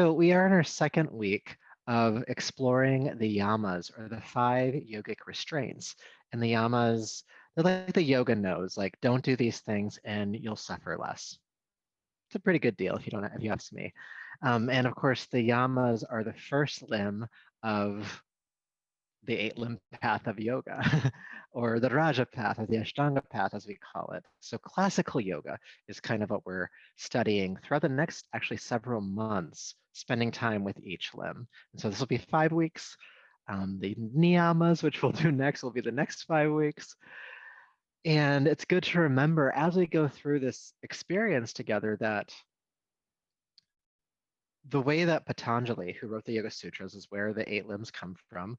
So we are in our second week of exploring the yamas, or the 5 yogic restraints. And the yamas, they're like the yoga nose, like don't do these things and you'll suffer less. It's a pretty good deal if you ask me. And of course, the yamas are the first limb of the 8 limb path of yoga, or the Raja path, or the Ashtanga path, as we call it. So classical yoga is kind of what we're studying throughout the next actually several months, spending time with each limb. And so this will be 5 weeks. The niyamas, which we'll do next, will be the next 5 weeks. And it's good to remember as we go through this experience together that the way that Patanjali, who wrote the Yoga Sutras, is where the 8 limbs come from.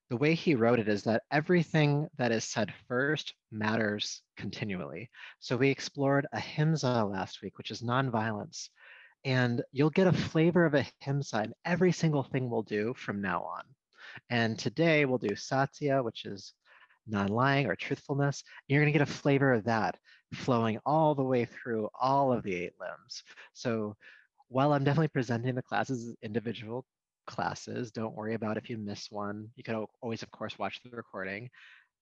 The way he wrote it is that everything that is said first matters continually. So we explored ahimsa last week, which is nonviolence. And you'll get a flavor of ahimsa in every single thing we'll do from now on. And today we'll do Satya, which is non-lying or truthfulness. And you're going to get a flavor of that flowing all the way through all of the 8 limbs. So while I'm definitely presenting the classes as individual classes, don't worry about if you miss one. You can always, of course, watch the recording.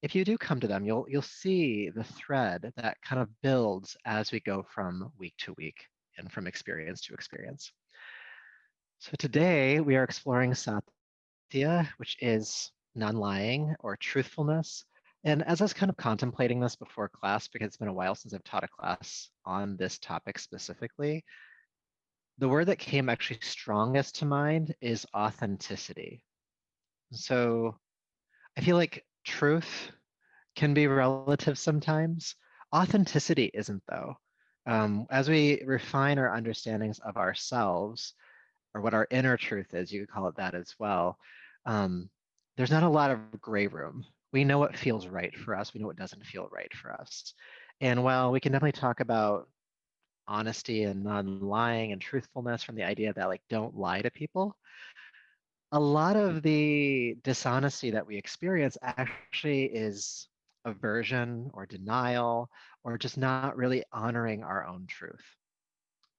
If you do come to them, you'll see the thread that kind of builds as we go from week to week and from experience to experience. So today we are exploring Satya, which is non-lying or truthfulness. And as I was kind of contemplating this before class, because it's been a while since I've taught a class on this topic specifically, the word that came actually strongest to mind is authenticity. So I feel like truth can be relative sometimes. Authenticity isn't, though. As we refine our understandings of ourselves, or what our inner truth is, you could call it that as well, there's not a lot of gray room. We know what feels right for us. We know what doesn't feel right for us. And while we can definitely talk about honesty and non-lying and truthfulness from the idea that like don't lie to people, a lot of the dishonesty that we experience actually is aversion or denial, or just not really honoring our own truth,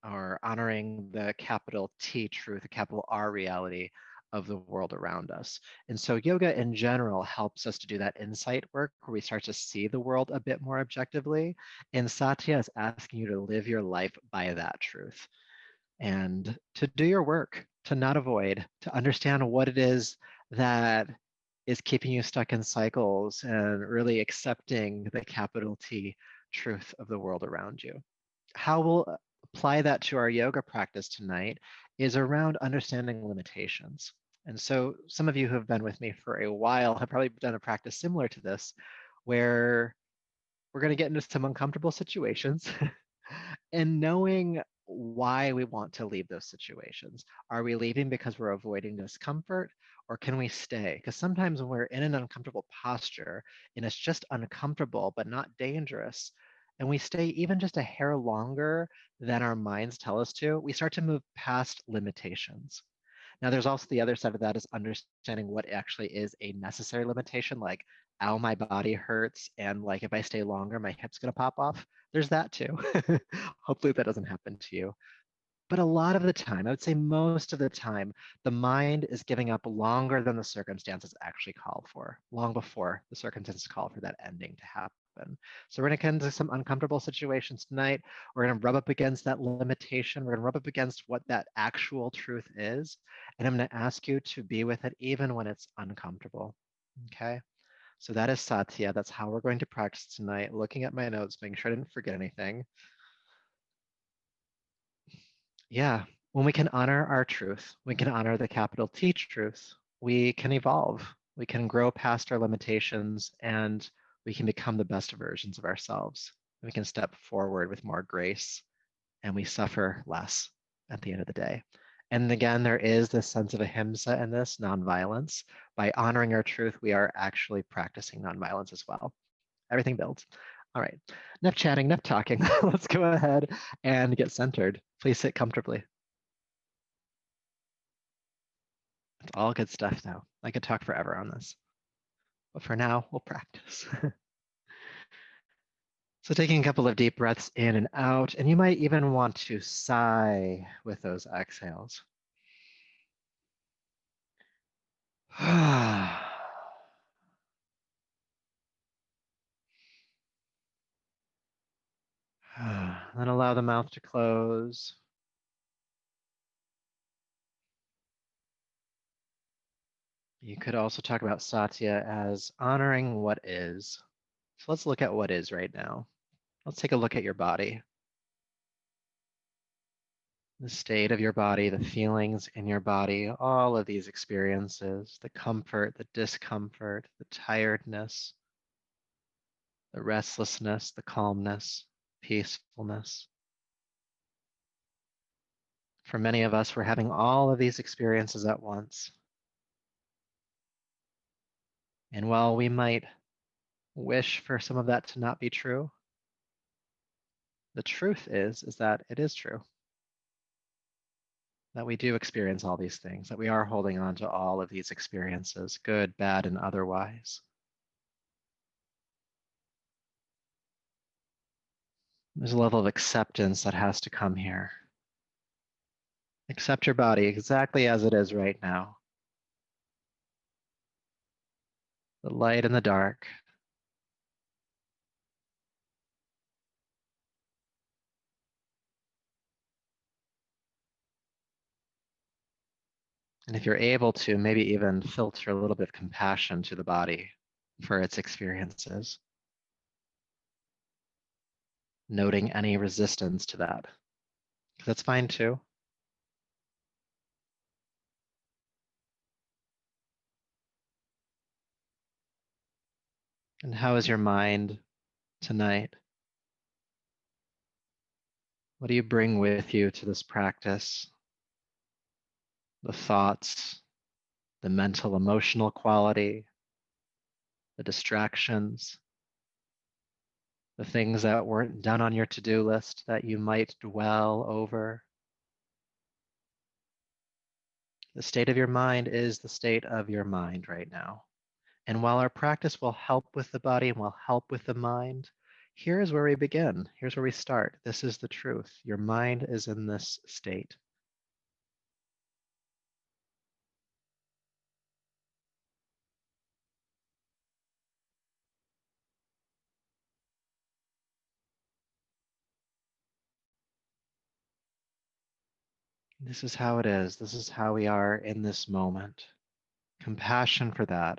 or honoring the capital T truth, the capital R reality of the world around us. And so yoga in general helps us to do that insight work where we start to see the world a bit more objectively. And Satya is asking you to live your life by that truth and to do your work, to not avoid, to understand what it is that is keeping you stuck in cycles and really accepting the capital T truth of the world around you. How we'll apply that to our yoga practice tonight is around understanding limitations. And so some of you who have been with me for a while have probably done a practice similar to this, where we're going to get into some uncomfortable situations and knowing why we want to leave those situations. Are we leaving because we're avoiding discomfort, or can we stay? Because sometimes when we're in an uncomfortable posture and it's just uncomfortable but not dangerous, and we stay even just a hair longer than our minds tell us to, we start to move past limitations. Now, there's also the other side of that is understanding what actually is a necessary limitation, like, ow, my body hurts, and like if I stay longer, my hip's gonna pop off. There's that too. Hopefully that doesn't happen to you. But a lot of the time, I would say most of the time, the mind is giving up longer than the circumstances actually call for, long before the circumstances call for that ending to happen. So we're going to get into some uncomfortable situations tonight. We're going to rub up against that limitation. We're going to rub up against what that actual truth is. And I'm going to ask you to be with it even when it's uncomfortable. Okay? So that is Satya. That's how we're going to practice tonight. Looking at my notes, making sure I didn't forget anything. Yeah, when we can honor our truth, we can honor the capital T truth, we can evolve, we can grow past our limitations, and we can become the best versions of ourselves. We can step forward with more grace, and we suffer less at the end of the day. And again, there is this sense of ahimsa in this, nonviolence. By honoring our truth, we are actually practicing nonviolence as well. Everything builds. All right, enough chatting, enough talking. Let's go ahead and get centered. Please sit comfortably. It's all good stuff, though. I could talk forever on this. But for now, we'll practice. So taking a couple of deep breaths in and out, and you might even want to sigh with those exhales. Then allow the mouth to close. You could also talk about Satya as honoring what is. So let's look at what is right now. Let's take a look at your body, the state of your body, the feelings in your body, all of these experiences, the comfort, the discomfort, the tiredness, the restlessness, the calmness, peacefulness. For many of us, we're having all of these experiences at once. And while we might wish for some of that to not be true, the truth is that it is true. That we do experience all these things, that we are holding on to all of these experiences, good, bad, and otherwise. There's a level of acceptance that has to come here. Accept your body exactly as it is right now. The light and the dark. And if you're able to, maybe even filter a little bit of compassion to the body for its experiences, noting any resistance to that. Because that's fine too. And how is your mind tonight? What do you bring with you to this practice? The thoughts, the mental, emotional quality, the distractions, the things that weren't done on your to-do list that you might dwell over. The state of your mind is the state of your mind right now. And while our practice will help with the body and will help with the mind, here's where we begin. Here's where we start. This is the truth. Your mind is in this state. This is how it is. This is how we are in this moment. Compassion for that.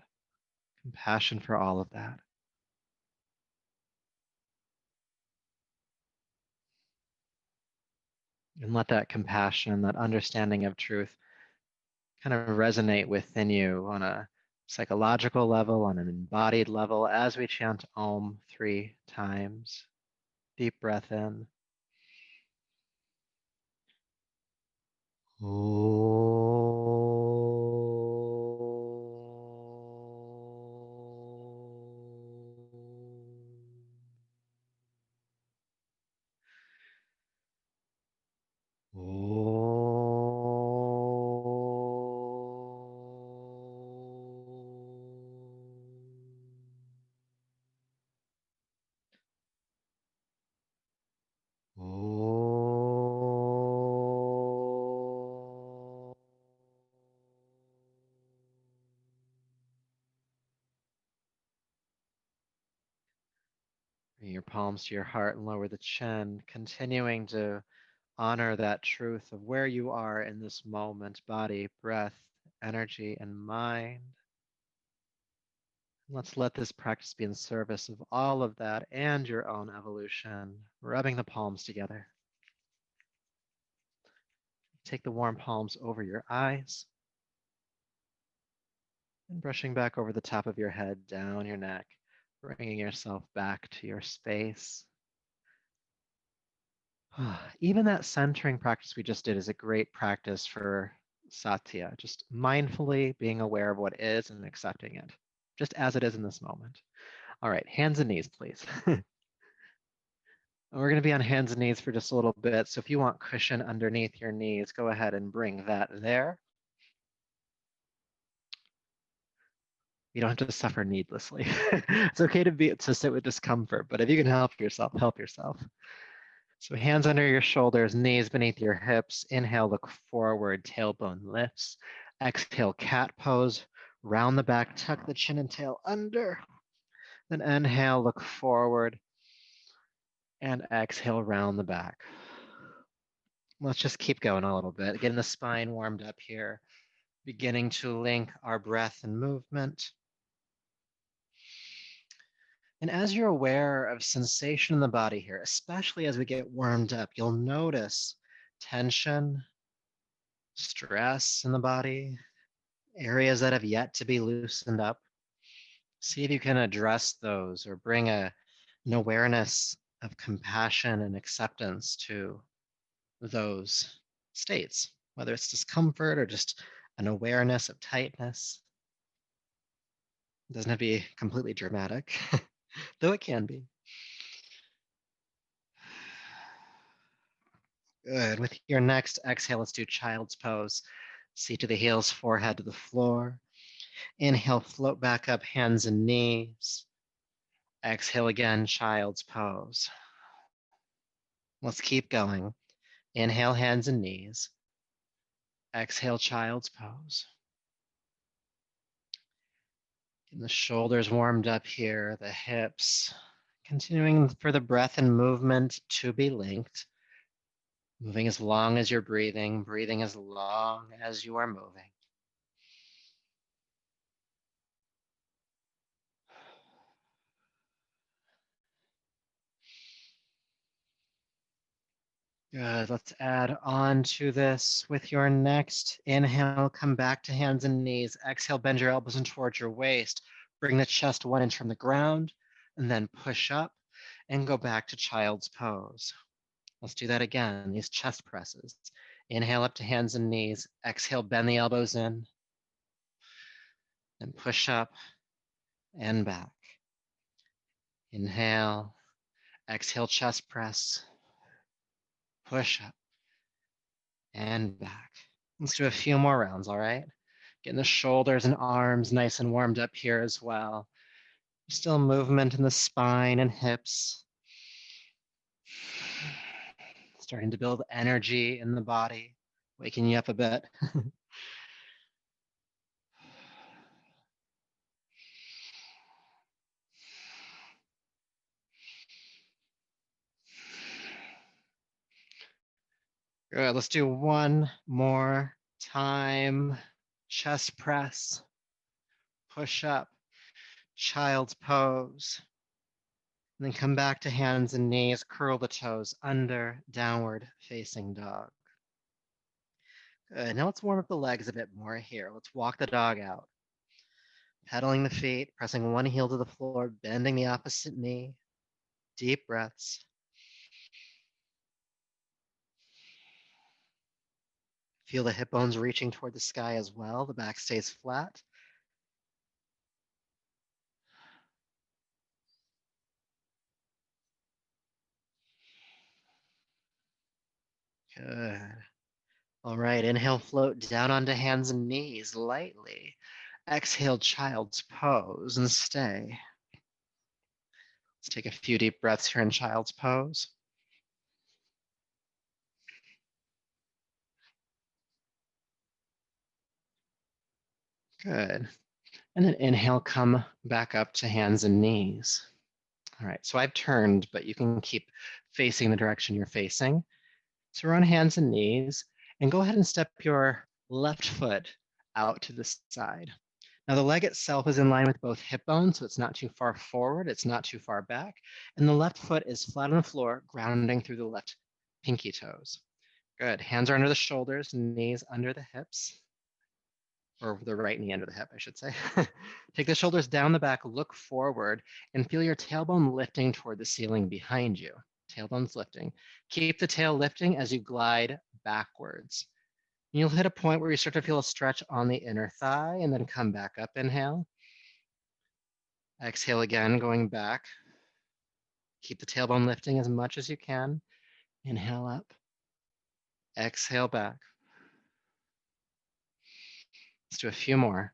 Compassion for all of that. And let that compassion, that understanding of truth kind of resonate within you on a psychological level, on an embodied level, as we chant Om 3 times. Deep breath in. Bring your palms to your heart and lower the chin, continuing to honor that truth of where you are in this moment, body, breath, energy, and mind. Let's let this practice be in service of all of that and your own evolution, rubbing the palms together. Take the warm palms over your eyes and brushing back over the top of your head, down your neck, bringing yourself back to your space. Even that centering practice we just did is a great practice for Satya, just mindfully being aware of what is and accepting it, just as it is in this moment. All right, hands and knees, please. We're going to be on hands and knees for just a little bit. So if you want cushion underneath your knees, go ahead and bring that there. You don't have to suffer needlessly. It's okay to sit with discomfort, but if you can help yourself, help yourself. So hands under your shoulders, knees beneath your hips. Inhale, look forward, tailbone lifts. Exhale, cat pose. Round the back, tuck the chin and tail under. Then inhale, look forward. And exhale, round the back. Let's just keep going a little bit, getting the spine warmed up here, beginning to link our breath and movement. And as you're aware of sensation in the body here, especially as we get warmed up, you'll notice tension, stress in the body, areas that have yet to be loosened up. See if you can address those or bring an awareness of compassion and acceptance to those states, whether it's discomfort or just an awareness of tightness. It doesn't have to be completely dramatic, though it can be. Good. With your next exhale, let's do child's pose. Seat to the heels, forehead to the floor. Inhale, float back up, hands and knees. Exhale again, child's pose. Let's keep going. Inhale, hands and knees. Exhale, child's pose. Getting the shoulders warmed up here, the hips. Continuing for the breath and movement to be linked. Moving as long as you're breathing, breathing as long as you are moving. Good. Let's add on to this with your next inhale. Come back to hands and knees. Exhale, bend your elbows in towards your waist. Bring the chest 1 inch from the ground, and then push up and go back to child's pose. Let's do that again. These chest presses. Inhale up to hands and knees. Exhale, bend the elbows in, and push up and back. Inhale. Exhale, chest press. Push up and back. Let's do a few more rounds, all right? Getting the shoulders and arms nice and warmed up here as well. Still movement in the spine and hips. Starting to build energy in the body, waking you up a bit. Good, let's do one more time. Chest press, push up, child's pose. And then come back to hands and knees, curl the toes under, downward facing dog. Good, now let's warm up the legs a bit more here. Let's walk the dog out. Pedaling the feet, pressing one heel to the floor, bending the opposite knee. Deep breaths. Feel the hip bones reaching toward the sky as well. The back stays flat. Good. All right, inhale, float down onto hands and knees lightly. Exhale, child's pose and stay. Let's take a few deep breaths here in child's pose. Good. And then inhale, come back up to hands and knees. All right, so I've turned, but you can keep facing the direction you're facing. So we're on hands and knees, and go ahead and step your left foot out to the side. Now the leg itself is in line with both hip bones, so it's not too far forward, it's not too far back, and the left foot is flat on the floor, grounding through the left pinky toes. Good, hands are under the shoulders, knees under the hips, or the right knee under the hip, I should say. Take the shoulders down the back, look forward, and feel your tailbone lifting toward the ceiling behind you. Tailbone's lifting. Keep the tail lifting as you glide backwards. You'll hit a point where you start to feel a stretch on the inner thigh and then come back up. Inhale. Exhale again, going back. Keep the tailbone lifting as much as you can. Inhale up. Exhale back. Let's do a few more.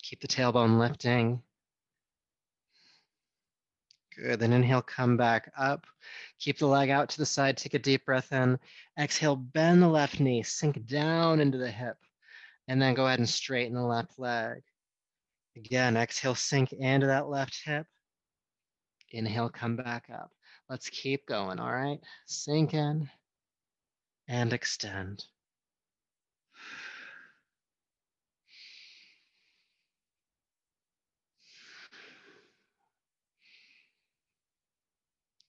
Keep the tailbone lifting. Good. Then inhale, come back up. Keep the leg out to the side. Take a deep breath in. Exhale, bend the left knee, sink down into the hip, and then go ahead and straighten the left leg. Again, exhale, sink into that left hip. Inhale, come back up. Let's keep going, all right? Sink in and extend.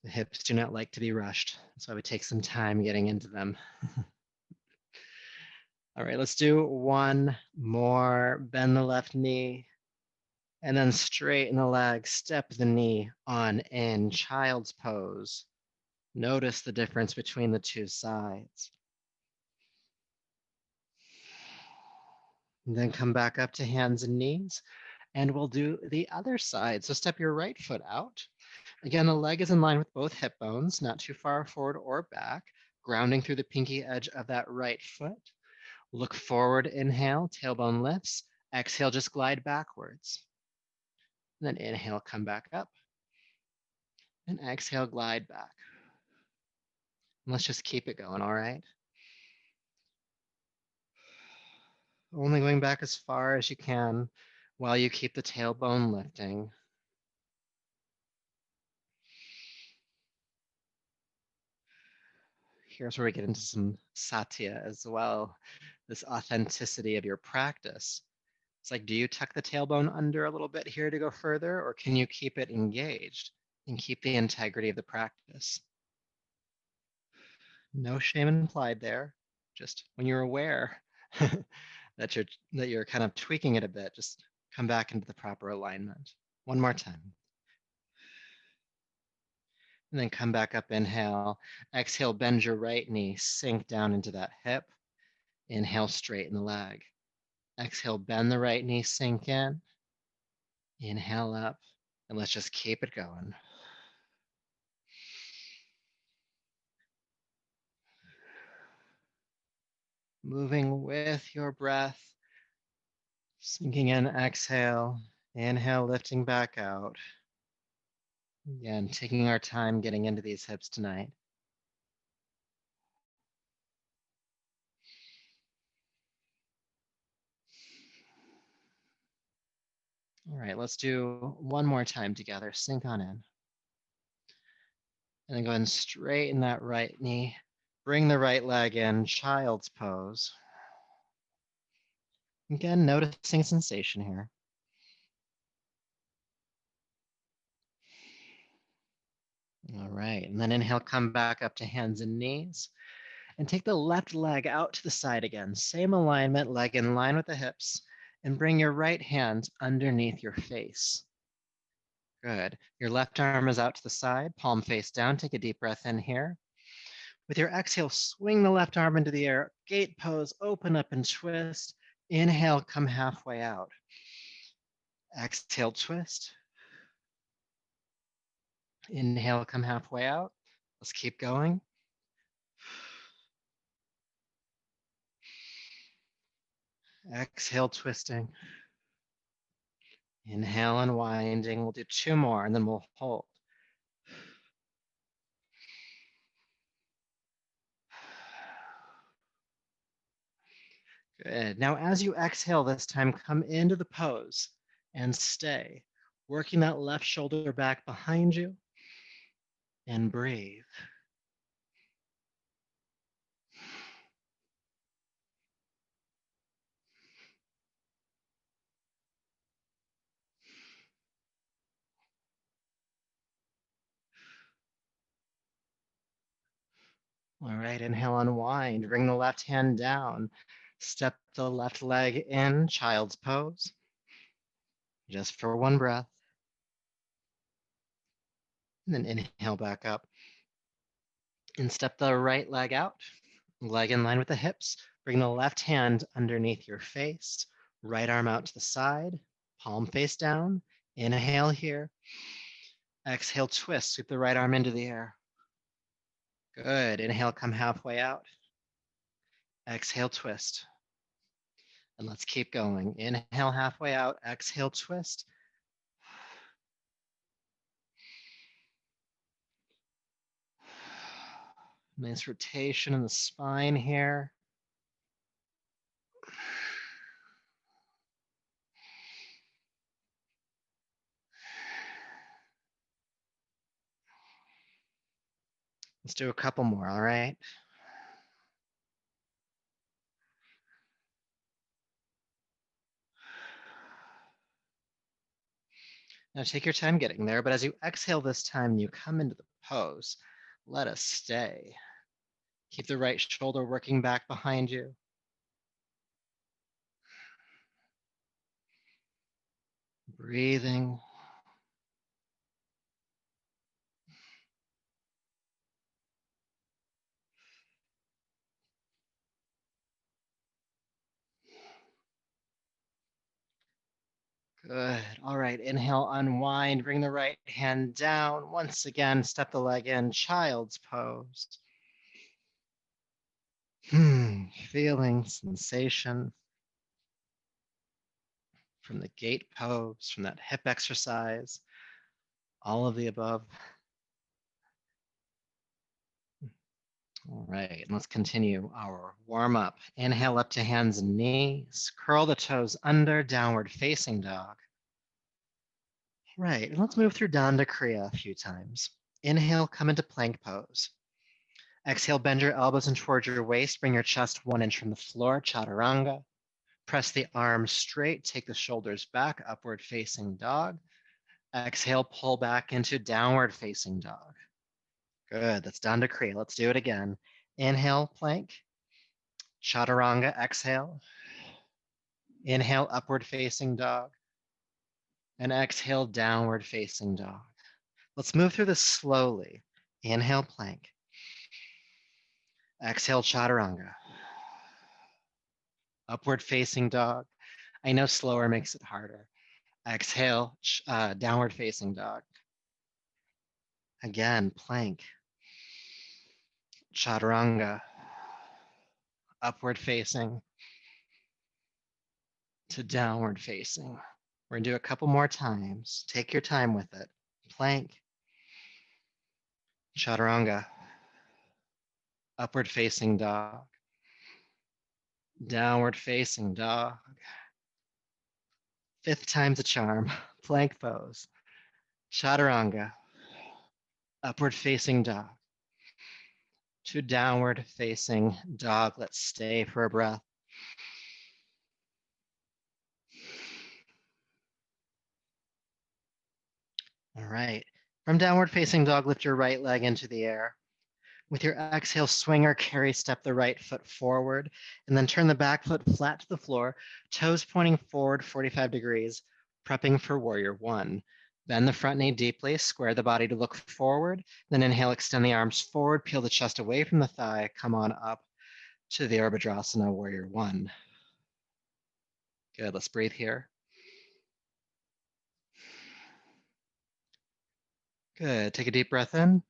The hips do not like to be rushed. That's why we take some time getting into them. All right, let's do one more. Bend the left knee and then straighten the leg. Step the knee on in, child's pose. Notice the difference between the two sides. And then come back up to hands and knees, and we'll do the other side. So step your right foot out. Again, the leg is in line with both hip bones, not too far forward or back, grounding through the pinky edge of that right foot. Look forward, inhale, tailbone lifts. Exhale, just glide backwards. And then inhale, come back up. And exhale, glide back. And let's just keep it going, all right? Only going back as far as you can while you keep the tailbone lifting. Here's where we get into some Satya as well, this authenticity of your practice. It's like, do you tuck the tailbone under a little bit here to go further, or can you keep it engaged and keep the integrity of the practice? No shame implied there. Just when you're aware that you're kind of tweaking it a bit, just come back into the proper alignment. One more time. And then come back up, inhale. Exhale, bend your right knee, sink down into that hip. Inhale, straighten the leg. Exhale, bend the right knee, sink in. Inhale up, and let's just keep it going. Moving with your breath, sinking in, exhale, inhale, lifting back out. Again, taking our time getting into these hips tonight. All right, let's do one more time together. Sink on in. And then go ahead and straighten that right knee. Bring the right leg in, child's pose. Again, noticing sensation here. All right, and then inhale, come back up to hands and knees. And take the left leg out to the side again. Same alignment, leg in line with the hips. And bring your right hand underneath your face. Good. Your left arm is out to the side, palm face down. Take a deep breath in here. With your exhale, swing the left arm into the air. Gate pose, open up and twist. Inhale, come halfway out. Exhale, twist. Inhale, come halfway out. Let's keep going. Exhale, twisting. Inhale, unwinding. We'll do two more and then we'll hold. Good. Now, as you exhale this time, come into the pose and stay, working that left shoulder back behind you and breathe. All right, inhale, unwind. Bring the left hand down. Step the left leg in, child's pose. Just for one breath. And then inhale back up. And step the right leg out, leg in line with the hips. Bring the left hand underneath your face, right arm out to the side, palm face down. Inhale here. Exhale, twist, sweep the right arm into the air. Good. Inhale, come halfway out. Exhale, twist. And let's keep going. Inhale, halfway out. Exhale, twist. Nice rotation in the spine here. Let's do a couple more, all right? Now take your time getting there, but as you exhale this time, you come into the pose. Let us stay. Keep the right shoulder working back behind you. Breathing. Good. All right, inhale, unwind, bring the right hand down. Once again, step the leg in, child's pose. Feeling sensation from the gate pose, from that hip exercise, all of the above. All right, and let's continue our warm up. Inhale up to hands and knees, curl the toes under, downward facing dog. Right, and let's move through Danda Kriya a few times. Inhale, come into plank pose. Exhale, bend your elbows in towards your waist, bring your chest 1 inch from the floor, chaturanga. Press the arms straight, take the shoulders back, upward facing dog. Exhale, pull back into downward facing dog. Good, that's Danda Kriya. Let's do it again. Inhale, plank. Chaturanga, exhale. Inhale, upward facing dog. And exhale, downward facing dog. Let's move through this slowly. Inhale, plank. Exhale, chaturanga. Upward facing dog. I know slower makes it harder. Exhale, downward facing dog. Again, plank. Chaturanga. Upward facing to downward facing. We're gonna do a couple more times. Take your time with it. Plank. Chaturanga. Upward facing dog. Downward facing dog. 5th time's a charm. Plank pose. Chaturanga. Upward facing dog. To downward facing dog. Let's stay for a breath. All right. From downward facing dog, lift your right leg into the air. With your exhale, swing or carry step the right foot forward, and then turn the back foot flat to the floor, toes pointing forward 45 degrees, prepping for warrior 1. Bend the front knee deeply, square the body to look forward, then inhale, extend the arms forward, peel the chest away from the thigh, come on up to the Urdhva warrior 1. Good, let's breathe here. Good, take a deep breath in.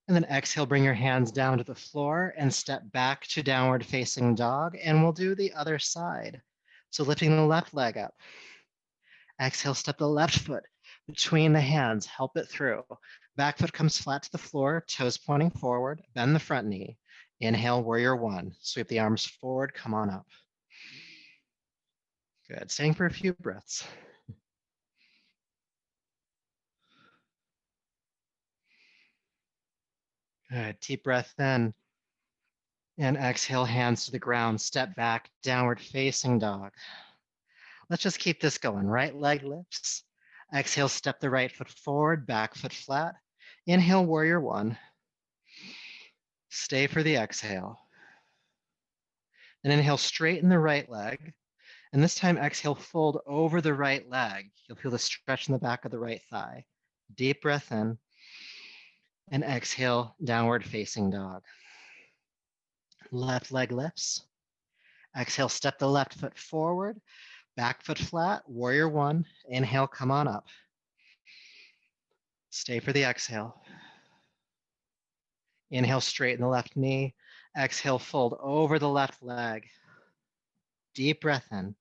And then exhale, bring your hands down to the floor and step back to downward facing dog. And we'll do the other side. So lifting the left leg up. Exhale, step the left foot between the hands, help it through. Back foot comes flat to the floor, toes pointing forward, bend the front knee. Inhale, warrior 1. Sweep the arms forward, come on up. Good, staying for a few breaths. Good, deep breath in. And exhale, hands to the ground, step back, downward facing dog. Let's just keep this going. Right leg lifts. Exhale, step the right foot forward, back foot flat. Inhale, warrior 1. Stay for the exhale. Then inhale, straighten the right leg. And this time, exhale, fold over the right leg. You'll feel the stretch in the back of the right thigh. Deep breath in. And exhale, downward facing dog. Left leg lifts. Exhale, step the left foot forward. Back foot flat, warrior 1. Inhale, come on up. Stay for the exhale. Inhale, straighten the left knee. Exhale, fold over the left leg. Deep breath in.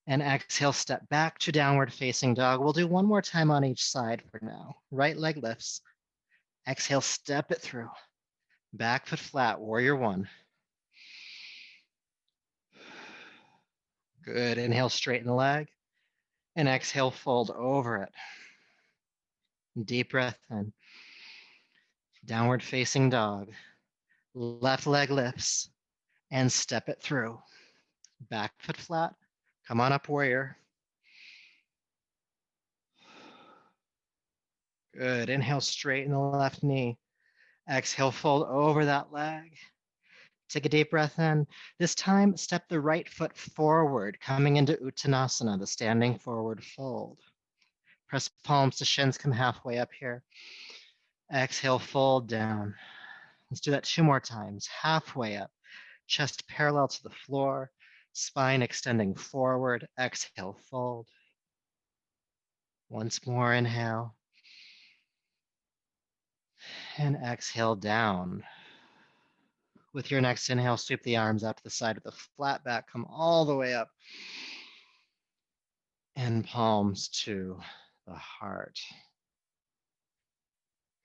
And exhale, step back to downward facing dog. We'll do one more time on each side for now. Right leg lifts. Exhale, step it through. Back foot flat, warrior one. Good, inhale, straighten the leg. And exhale, fold over it. Deep breath in. Downward facing dog. Left leg lifts and step it through. Back foot flat. Come on up, warrior. Good. Inhale, straighten the left knee. Exhale, fold over that leg. Take a deep breath in. This time, step the right foot forward, coming into Uttanasana, the standing forward fold. Press palms to shins, come halfway up here. Exhale, fold down. Let's do that 2 more times. Halfway up, chest parallel to the floor, spine extending forward. Exhale, fold. Once more, inhale. And exhale down. With your next inhale, sweep the arms out to the side of the flat back, come all the way up. And palms to the heart.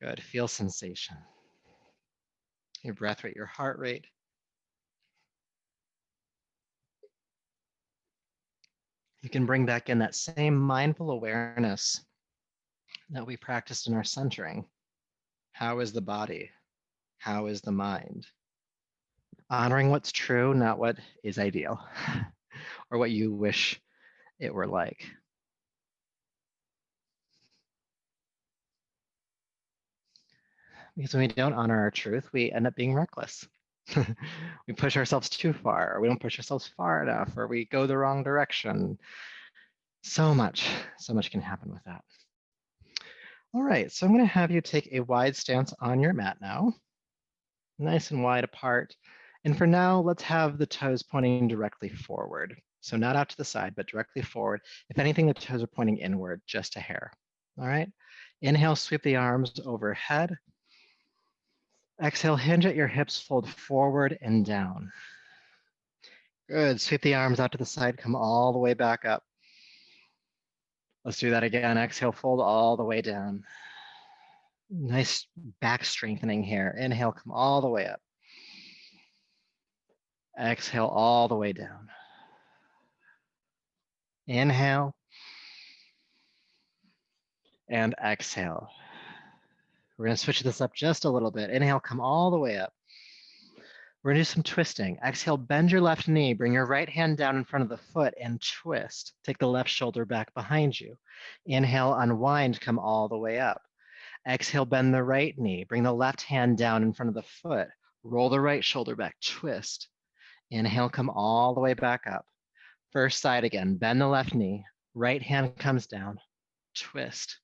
Good, feel sensation. Your breath rate, your heart rate. You can bring back in that same mindful awareness that we practiced in our centering. How is the body? How is the mind? Honoring what's true, not what is ideal, or what you wish it were like. Because when we don't honor our truth, we end up being reckless. We push ourselves too far, or we don't push ourselves far enough, or we go the wrong direction. So much can happen with that. All right, so I'm going to have you take a wide stance on your mat now, nice and wide apart. And for now, let's have the toes pointing directly forward. So not out to the side, but directly forward. If anything, the toes are pointing inward, just a hair. All right, inhale, sweep the arms overhead. Exhale, hinge at your hips, fold forward and down. Good, sweep the arms out to the side, come all the way back up. Let's do that again. Exhale, fold all the way down. Nice back strengthening here. Inhale, come all the way up. Exhale, all the way down. Inhale and exhale. We're going to switch this up just a little bit. Inhale, come all the way up. We're going to do some twisting. Exhale, bend your left knee. Bring your right hand down in front of the foot and twist. Take the left shoulder back behind you. Inhale, unwind, come all the way up. Exhale, bend the right knee. Bring the left hand down in front of the foot. Roll the right shoulder back, twist. Inhale, come all the way back up. First side again, bend the left knee. Right hand comes down, twist.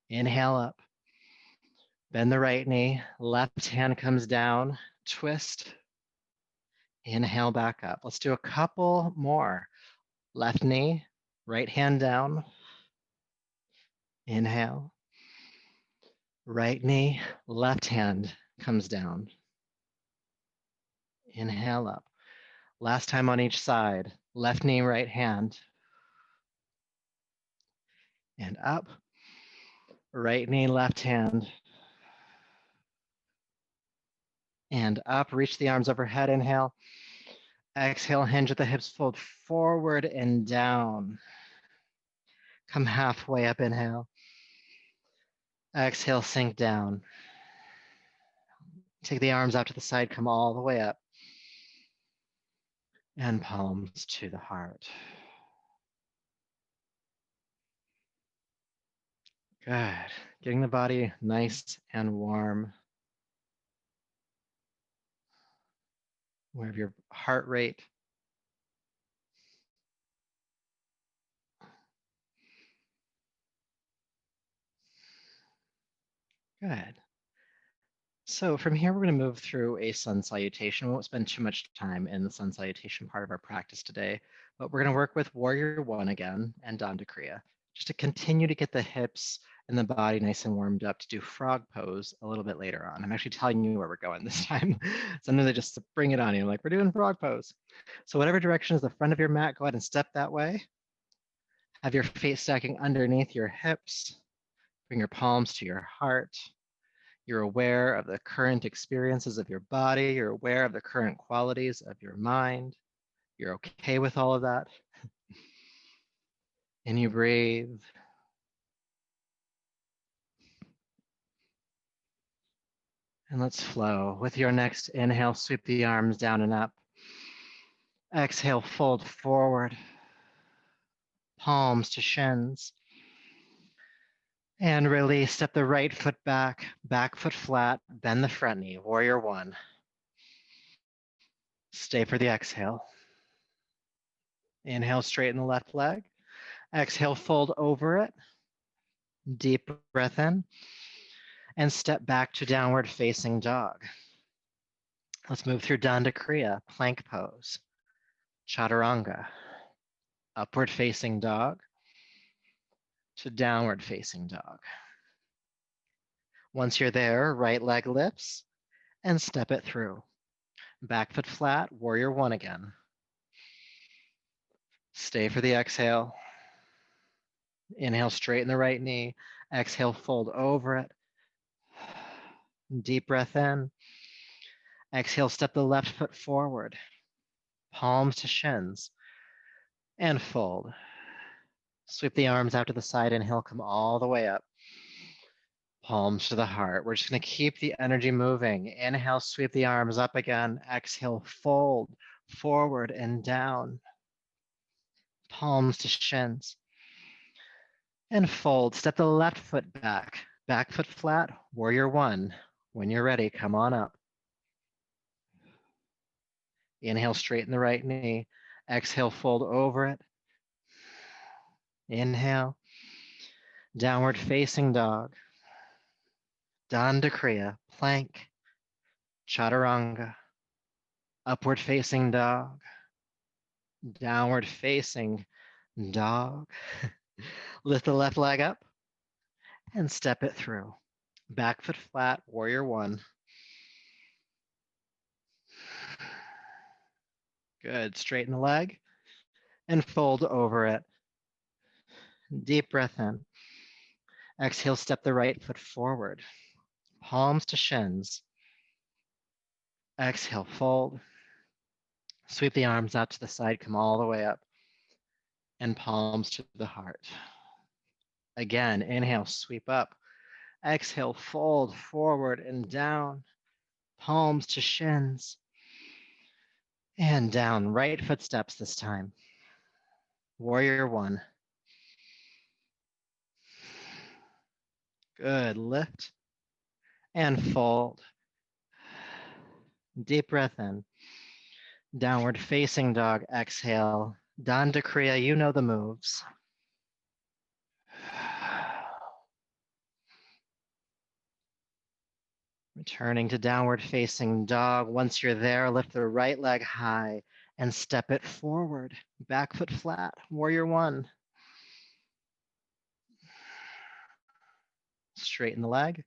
Inhale up. Bend the right knee. Left hand comes down, twist. Inhale back up. Let's do a couple more. Left knee, right hand down. Inhale. Right knee, left hand comes down. Inhale up. Last time on each side. Left knee, right hand. And up. Right knee, left hand. And up. Reach the arms overhead. Inhale. Exhale, hinge at the hips, fold forward and down. Come halfway up, inhale. Exhale, sink down. Take the arms out to the side, come all the way up. And palms to the heart. Good. Getting the body nice and warm. We have your heart rate. Good. So from here, we're going to move through a sun salutation. We won't spend too much time in the sun salutation part of our practice today, but we're going to work with warrior one again and Danda Kriya, just to continue to get the hips and the body nice and warmed up to do frog pose a little bit later on. I'm actually telling you where we're going this time. Sometimes I just bring it on you, like we're doing frog pose. So whatever direction is the front of your mat, go ahead and step that way. Have your feet stacking underneath your hips. Bring your palms to your heart. You're aware of the current experiences of your body. You're aware of the current qualities of your mind. You're okay with all of that. And you breathe. And let's flow. With your next inhale, sweep the arms down and up. Exhale, fold forward. Palms to shins. And release. Step the right foot back foot flat, bend the front knee. Warrior one. Stay for the exhale. Inhale, straighten the left leg. Exhale, fold over it. Deep breath in. And step back to downward facing dog. Let's move through Danda Kriya, plank pose. Chaturanga. Upward facing dog to downward facing dog. Once you're there, right leg lifts and step it through. Back foot flat, warrior one again. Stay for the exhale. Inhale, straighten the right knee. Exhale, fold over it. Deep breath in. Exhale, step the left foot forward. Palms to shins. And fold. Sweep the arms out to the side. Inhale, come all the way up. Palms to the heart. We're just going to keep the energy moving. Inhale, sweep the arms up again. Exhale, fold forward and down. Palms to shins. And fold. Step the left foot back. Back foot flat. Warrior one. When you're ready, come on up. Inhale, straighten the right knee. Exhale, fold over it. Inhale. Downward facing dog. Danda Kriya, plank. Chaturanga. Upward facing dog. Downward facing dog. Lift the left leg up and step it through. Back foot flat, warrior one. Good. Straighten the leg and fold over it. Deep breath in. Exhale, step the right foot forward. Palms to shins. Exhale, fold. Sweep the arms out to the side, come all the way up. And palms to the heart. Again, inhale, sweep up. Exhale, fold forward and down. Palms to shins. And down, right foot steps this time. Warrior one. Good, lift and fold. Deep breath in. Downward facing dog, exhale. Danda Kriya, you know the moves. Returning to downward facing dog. Once you're there, lift the right leg high and step it forward. Back foot flat, warrior one. Straighten the leg.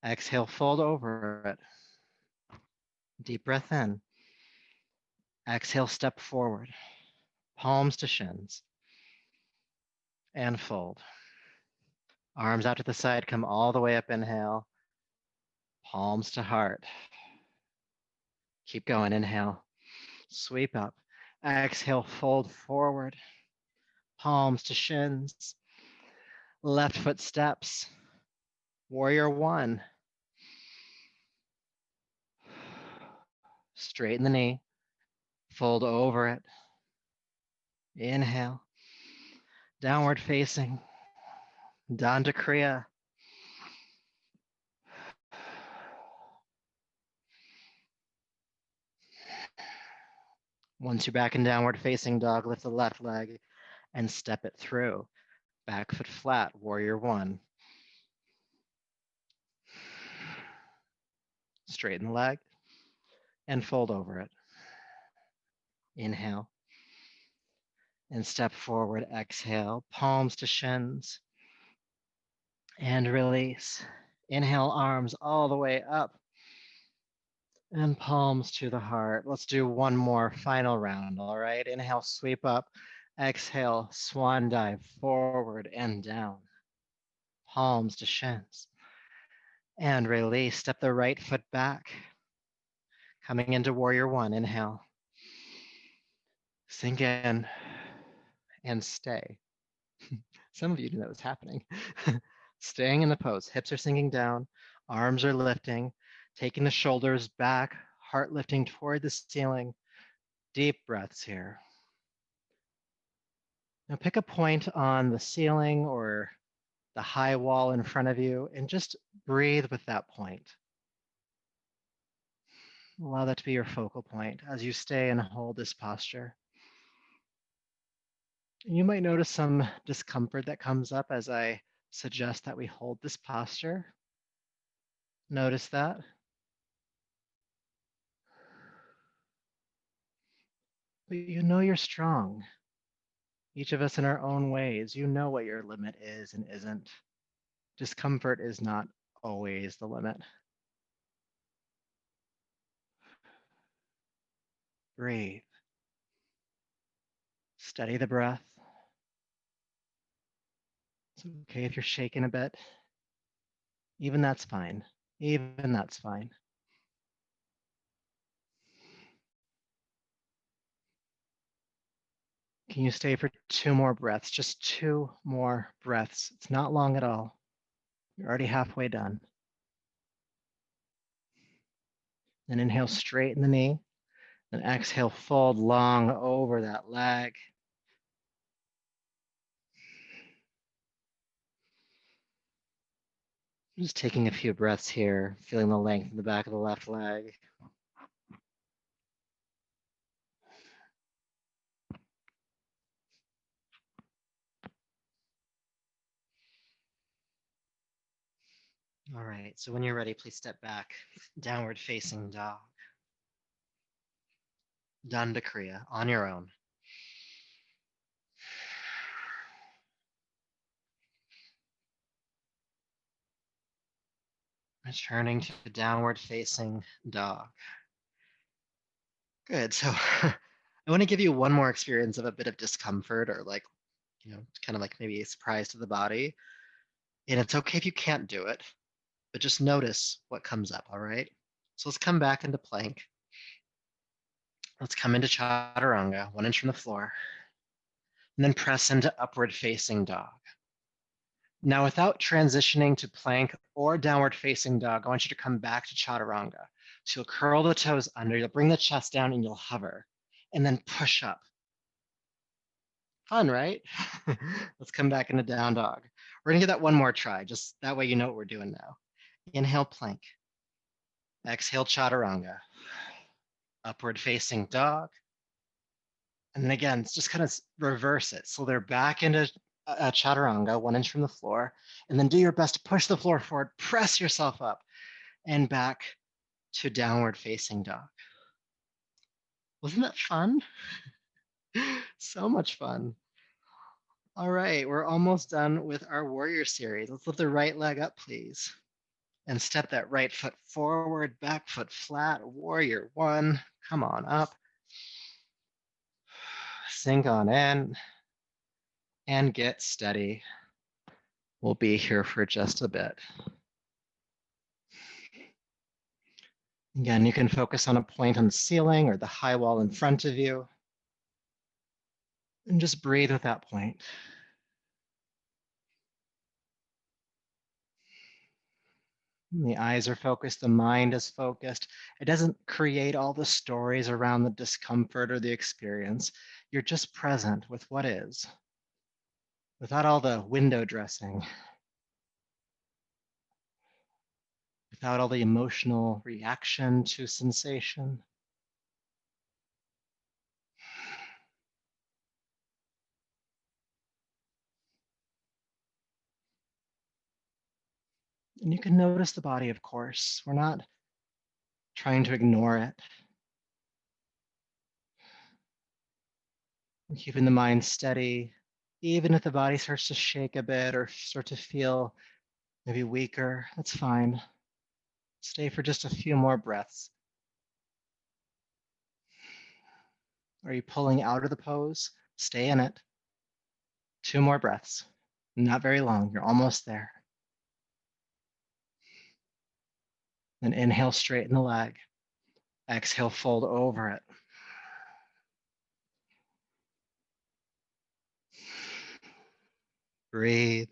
Exhale, fold over it. Deep breath in. Exhale, step forward. Palms to shins. And fold. Arms out to the side, come all the way up, inhale. Palms to heart. Keep going, inhale. Sweep up. Exhale, fold forward. Palms to shins. Left foot steps. Warrior one. Straighten the knee. Fold over it. Inhale. Downward facing. Danda Kriya. Once you're back in downward facing dog, lift the left leg and step it through. Back foot flat, warrior one. Straighten the leg and fold over it. Inhale and step forward, exhale, palms to shins and release. Inhale, arms all the way up and palms to the heart. Let's do one more final round, all right? Inhale, sweep up. Exhale, swan dive forward and down. Palms to shins. And release. Step the right foot back. Coming into warrior one. Inhale. Sink in and stay. Some of you knew that was happening. Staying in the pose. Hips are sinking down. Arms are lifting. Taking the shoulders back. Heart lifting toward the ceiling. Deep breaths here. Now pick a point on the ceiling or the high wall in front of you and just breathe with that point. Allow that to be your focal point as you stay and hold this posture. You might notice some discomfort that comes up as I suggest that we hold this posture. Notice that. But you know you're strong. Each of us in our own ways, you know what your limit is and isn't. Discomfort is not always the limit. Breathe. Steady the breath. It's okay if you're shaking a bit. Even that's fine. Even that's fine. Can you stay for 2 more breaths? Just 2 more breaths. It's not long at all. You're already halfway done. Then inhale, straighten the knee. Then exhale, fold long over that leg. Just taking a few breaths here, feeling the length in the back of the left leg. All right, so when you're ready, please step back. Downward facing dog. Danda Kriya, on your own. Returning to the downward facing dog. Good, so I want to give you one more experience of a bit of discomfort or kind of like maybe a surprise to the body. And it's okay if you can't do it, but just notice what comes up, all right? So let's come back into plank. Let's come into chaturanga, 1 inch from the floor, and then press into upward facing dog. Now, without transitioning to plank or downward facing dog, I want you to come back to chaturanga. So you'll curl the toes under, you'll bring the chest down, and you'll hover, and then push up. Fun, right? Let's come back into down dog. We're gonna give that one more try, just that way you know what we're doing now. Inhale, plank. Exhale, chaturanga. Upward facing dog. And then again, just kind of reverse it. So they're back into chaturanga, 1 inch from the floor. And then do your best to push the floor forward, press yourself up, and back to downward facing dog. Wasn't that fun? So much fun. All right, we're almost done with our warrior series. Let's lift the right leg up, please. And step that right foot forward, back foot flat, warrior one. Come on up. Sink on in and get steady. We'll be here for just a bit. Again, you can focus on a point on the ceiling or the high wall in front of you. And just breathe with that point. The eyes are focused, the mind is focused. It doesn't create all the stories around the discomfort or the experience. You're just present with what is, without all the window dressing, without all the emotional reaction to sensation. And you can notice the body, of course. We're not trying to ignore it. We're keeping the mind steady, even if the body starts to shake a bit or start to feel maybe weaker, that's fine. Stay for just a few more breaths. Are you pulling out of the pose? Stay in it. 2 more breaths. Not very long. You're almost there. Then inhale, straighten the leg. Exhale, fold over it. Breathe.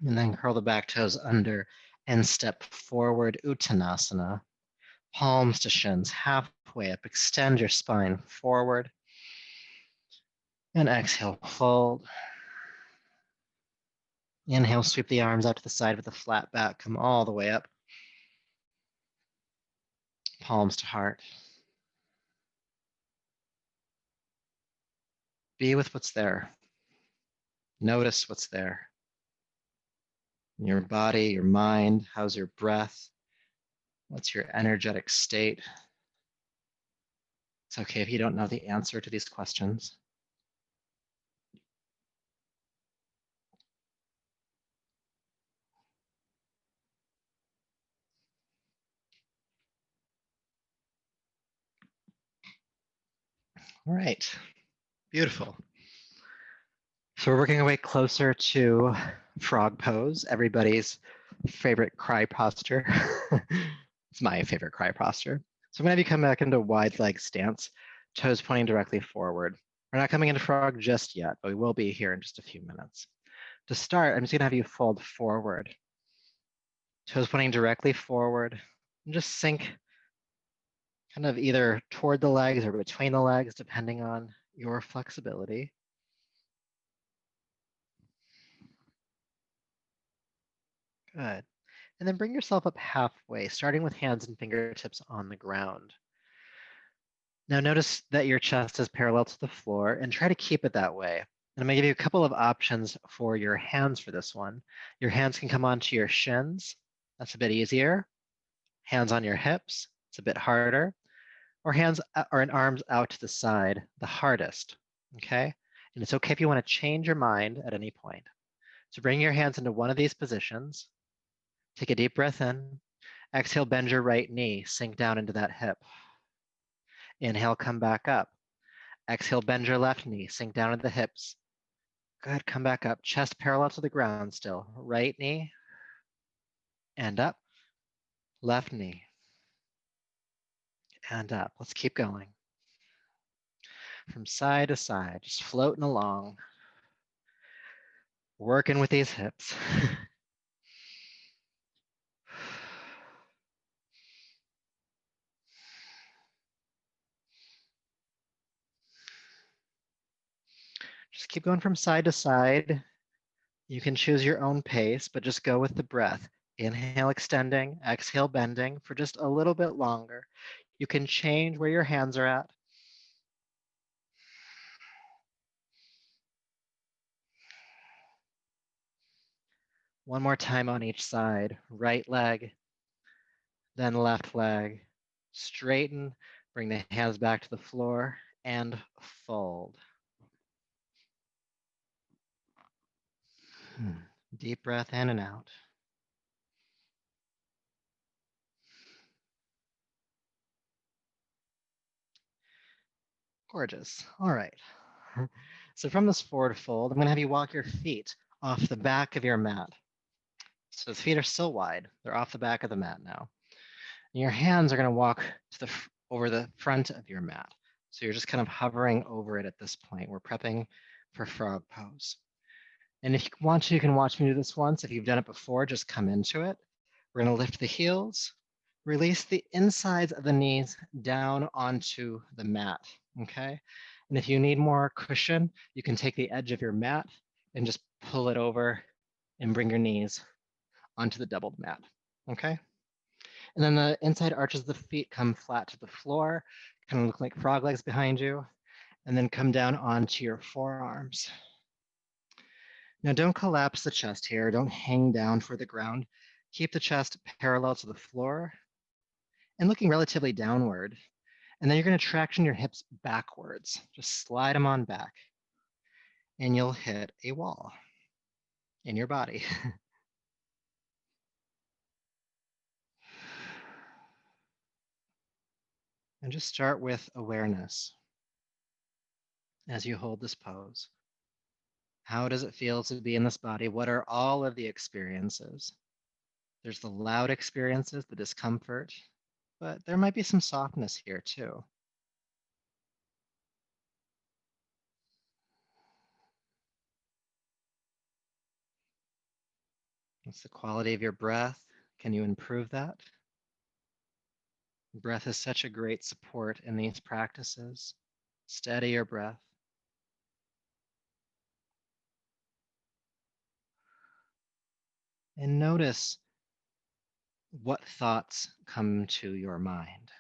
And then curl the back toes under and step forward, Uttanasana. Palms to shins, halfway up. Extend your spine forward. And exhale, fold. Inhale, sweep the arms out to the side with a flat back. Come all the way up. Palms to heart. Be with what's there. Notice what's there. Your body, your mind, how's your breath? What's your energetic state? It's okay if you don't know the answer to these questions. All right, beautiful. So we're working our way closer to frog pose, everybody's favorite cry posture. It's my favorite cry posture. So I'm gonna have you come back into wide leg stance, toes pointing directly forward. We're not coming into frog just yet, but we will be here in just a few minutes. To start, I'm just gonna have you fold forward, toes pointing directly forward, and just sink kind of either toward the legs or between the legs, depending on your flexibility. Good. And then bring yourself up halfway, starting with hands and fingertips on the ground. Now notice that your chest is parallel to the floor and try to keep it that way. And I'm gonna give you a couple of options for your hands for this one. Your hands can come onto your shins. That's a bit easier. Hands on your hips. It's a bit harder. Or hands or arms out to the side, the hardest, okay? And it's okay if you want to change your mind at any point. So bring your hands into one of these positions. Take a deep breath in. Exhale, bend your right knee, sink down into that hip. Inhale, come back up. Exhale, bend your left knee, sink down into the hips. Good, come back up. Chest parallel to the ground still. Right knee, and up. Left knee, and up. Let's keep going. From side to side, just floating along. Working with these hips. Just keep going from side to side. You can choose your own pace, but just go with the breath. Inhale, extending, exhale, bending for just a little bit longer. You can change where your hands are at. One more time on each side. Right leg, then left leg. Straighten, bring the hands back to the floor, and fold. Deep breath in and out. Gorgeous. All right. So from this forward fold, I'm going to have you walk your feet off the back of your mat. So the feet are still wide. They're off the back of the mat now. And your hands are going to walk to over the front of your mat. So you're just kind of hovering over it at this point. We're prepping for frog pose. And if you want to, you can watch me do this once. If you've done it before, just come into it. We're going to lift the heels, release the insides of the knees down onto the mat, okay? And if you need more cushion, you can take the edge of your mat and just pull it over and bring your knees onto the doubled mat, okay? And then the inside arches of the feet come flat to the floor, kind of look like frog legs behind you, and then come down onto your forearms. Now don't collapse the chest here, don't hang down for the ground. Keep the chest parallel to the floor and looking relatively downward. And then you're gonna traction your hips backwards. Just slide them on back and you'll hit a wall in your body. And just start with awareness as you hold this pose. How does it feel to be in this body? What are all of the experiences? There's the loud experiences, the discomfort, but there might be some softness here too. What's the quality of your breath? Can you improve that? Breath is such a great support in these practices. Steady your breath. And notice what thoughts come to your mind.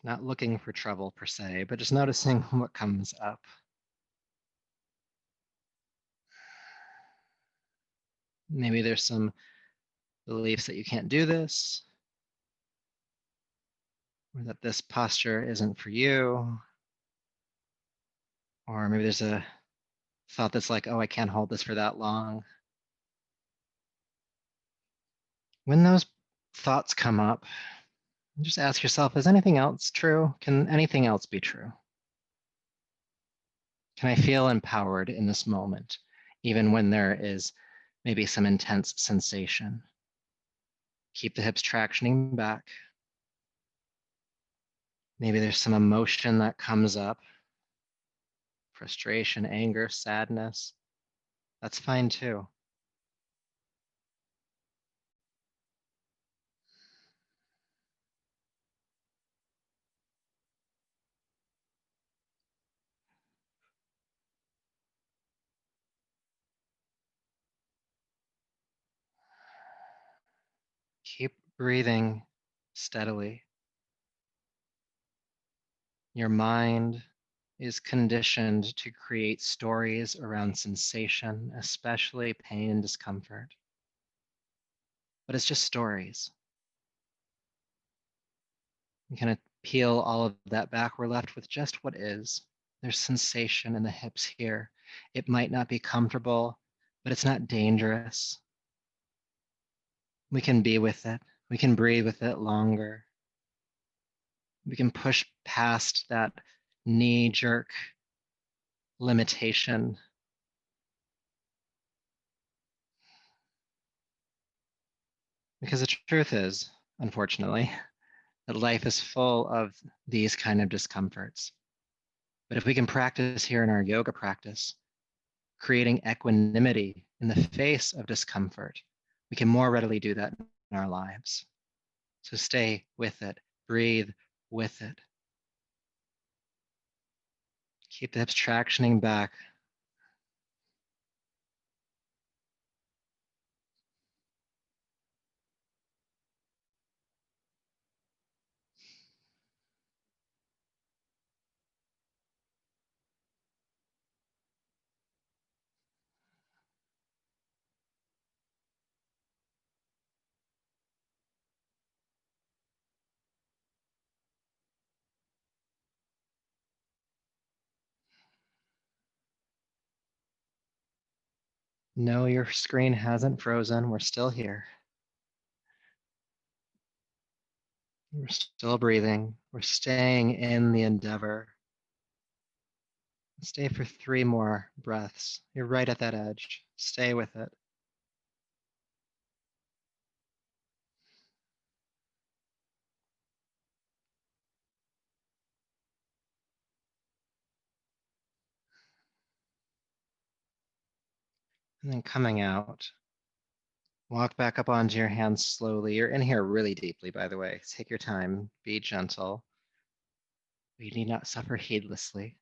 Not looking for trouble per se, but just noticing what comes up. Maybe there's some beliefs that you can't do this, or that this posture isn't for you, or maybe there's a thought that's like, oh, I can't hold this for that long. When those thoughts come up, just ask yourself, is anything else true? Can anything else be true? Can I feel empowered in this moment, even when there is maybe some intense sensation? Keep the hips tractioning back. Maybe there's some emotion that comes up, frustration, anger, sadness. That's fine too. Keep breathing steadily. Your mind is conditioned to create stories around sensation, especially pain and discomfort. But it's just stories. We kind of peel all of that back. We're left with just what is. There's sensation in the hips here. It might not be comfortable, but it's not dangerous. We can be with it. We can breathe with it longer. We can push past that knee jerk limitation. Because the truth is, unfortunately, that life is full of these kind of discomforts. But if we can practice here in our yoga practice, creating equanimity in the face of discomfort, we can more readily do that in our lives. So stay with it, breathe with it. Keep the hips tractioning back. No, your screen hasn't frozen. We're still here. We're still breathing. We're staying in the endeavor. Stay for 3 more breaths. You're right at that edge. Stay with it. And then coming out, walk back up onto your hands slowly. You're in here really deeply, by the way. Take your time. Be gentle. We need not suffer heedlessly.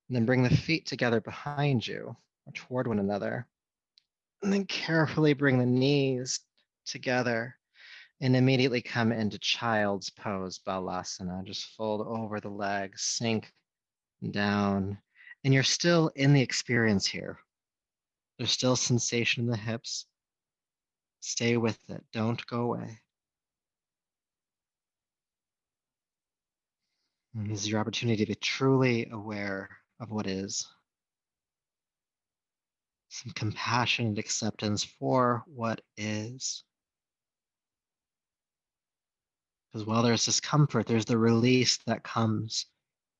And then bring the feet together behind you or toward one another. And then carefully bring the knees together and immediately come into child's pose, Balasana. Just fold over the legs, sink down. And you're still in the experience here. There's still sensation in the hips. Stay with it. Don't go away. And this is your opportunity to be truly aware of what is. Some compassionate acceptance for what is. Because while there's discomfort, there's the release that comes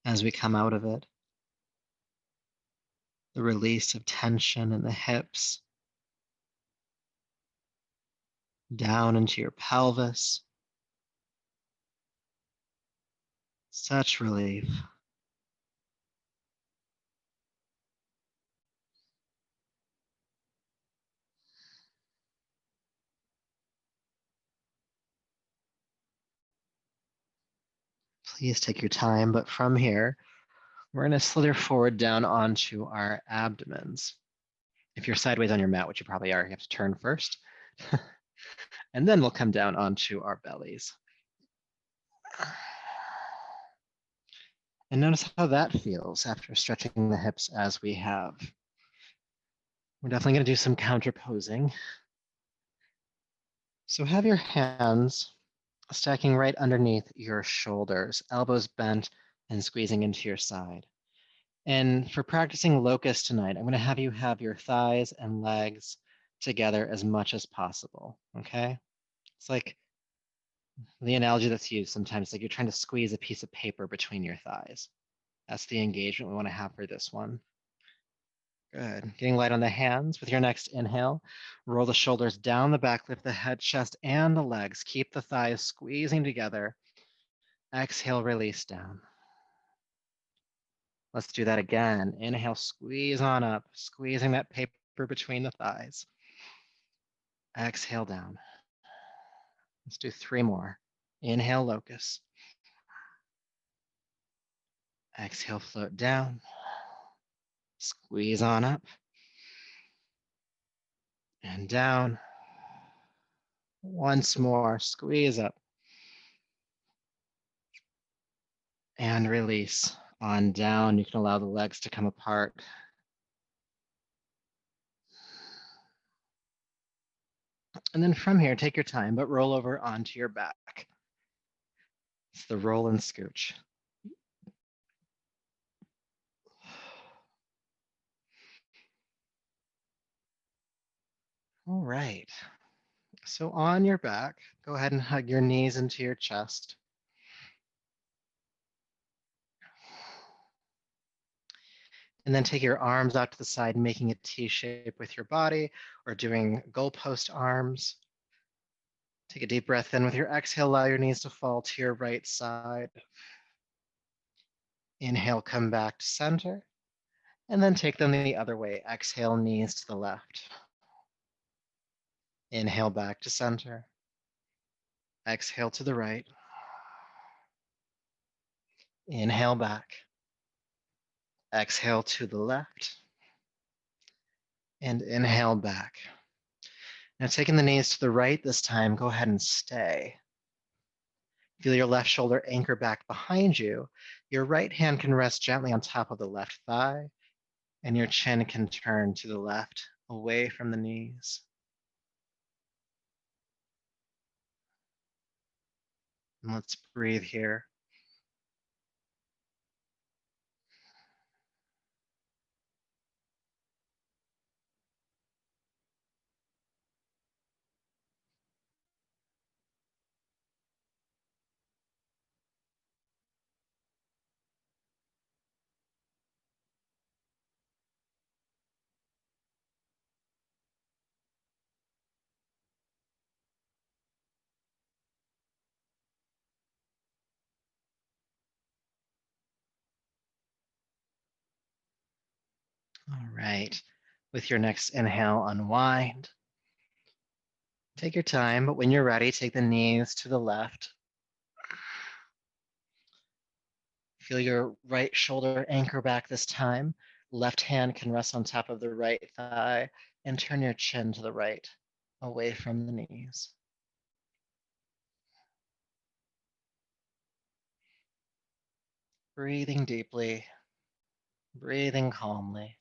as we come out of it. The release of tension in the hips, down into your pelvis. Such relief. Please take your time, but from here, we're going to slither forward down onto our abdomens. If you're sideways on your mat, which you probably are, you have to turn first. And then we'll come down onto our bellies. And notice how that feels after stretching the hips as we have. We're definitely going to do some counterposing. So have your hands stacking right underneath your shoulders, elbows bent and squeezing into your side. And for practicing locust tonight, I'm going to have you have your thighs and legs together as much as possible, okay? It's like the analogy that's used sometimes, like you're trying to squeeze a piece of paper between your thighs. That's the engagement we want to have for this one. Good. Getting light on the hands. With your next inhale, roll the shoulders down the back, lift the head, chest, and the legs. Keep the thighs squeezing together. Exhale, release down. Let's do that again. Inhale, squeeze on up, squeezing that paper between the thighs. Exhale down. Let's do 3 more. Inhale, locust. Exhale, float down. Squeeze on up and down. Once more, squeeze up and release on down. You can allow the legs to come apart. And then from here, take your time, but roll over onto your back. It's the roll and scooch. All right. So on your back, go ahead and hug your knees into your chest. And then take your arms out to the side, making a T shape with your body, or doing goalpost arms. Take a deep breath in with your exhale, allow your knees to fall to your right side. Inhale, come back to center, and then take them the other way. Exhale, knees to the left. Inhale, back to center. Exhale to the right. Inhale back. Exhale to the left. And inhale back. Now taking the knees to the right this time, go ahead and stay. Feel your left shoulder anchor back behind you. Your right hand can rest gently on top of the left thigh, and your chin can turn to the left, away from the knees. And let's breathe here. All right. With your next inhale, unwind. Take your time, but when you're ready, take the knees to the left. Feel your right shoulder anchor back this time. Left hand can rest on top of the right thigh, and turn your chin to the right, away from the knees. Breathing deeply, breathing calmly.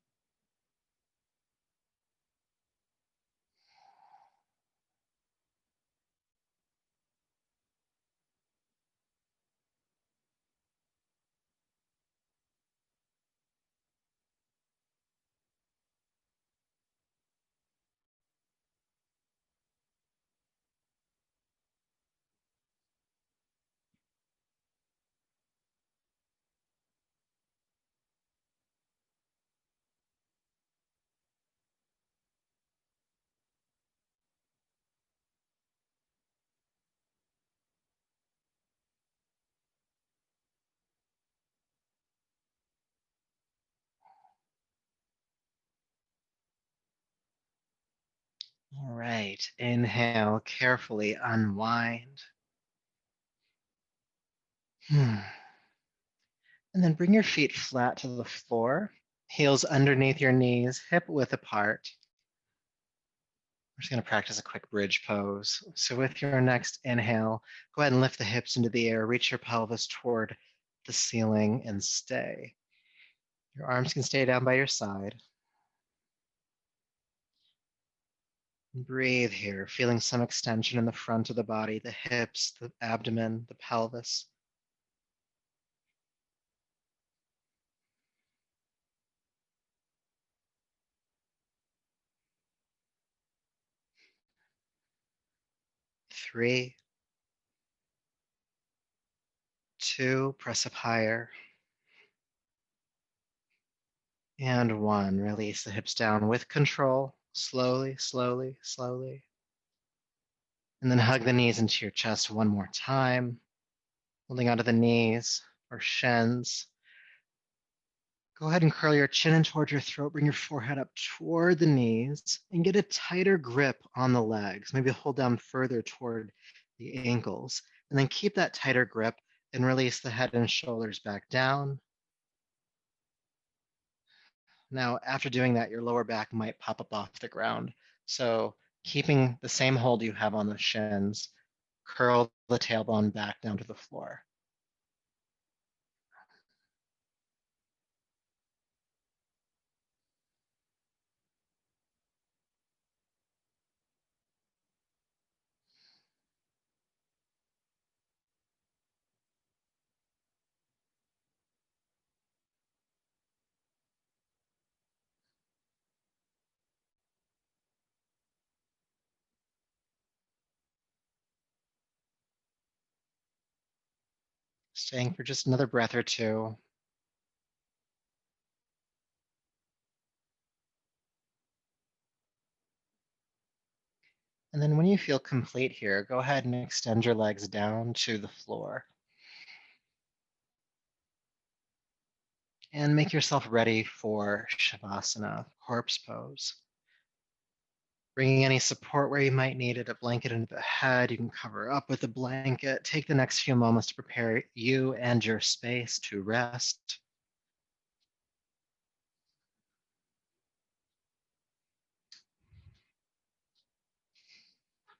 All right, inhale, carefully unwind. And then bring your feet flat to the floor, heels underneath your knees, hip width apart. We're just going to practice a quick bridge pose. So with your next inhale, go ahead and lift the hips into the air, reach your pelvis toward the ceiling and stay. Your arms can stay down by your side. Breathe here, feeling some extension in the front of the body, the hips, the abdomen, the pelvis. Three, two, press up higher. And one, release the hips down with control, slowly, slowly, slowly. And then hug the knees into your chest one more time, holding onto the knees or shins. Go ahead and curl your chin in towards your throat, bring your forehead up toward the knees, and get a tighter grip on the legs. Maybe hold down further toward the ankles. And then keep that tighter grip and release the head and shoulders back down. Now, after doing that, your lower back might pop up off the ground. So keeping the same hold you have on the shins, curl the tailbone back down to the floor. Staying for just another breath or two. And then when you feel complete here, go ahead and extend your legs down to the floor. And make yourself ready for Shavasana, corpse pose. Bringing any support where you might need it, a blanket into the head, you can cover up with a blanket. Take the next few moments to prepare you and your space to rest.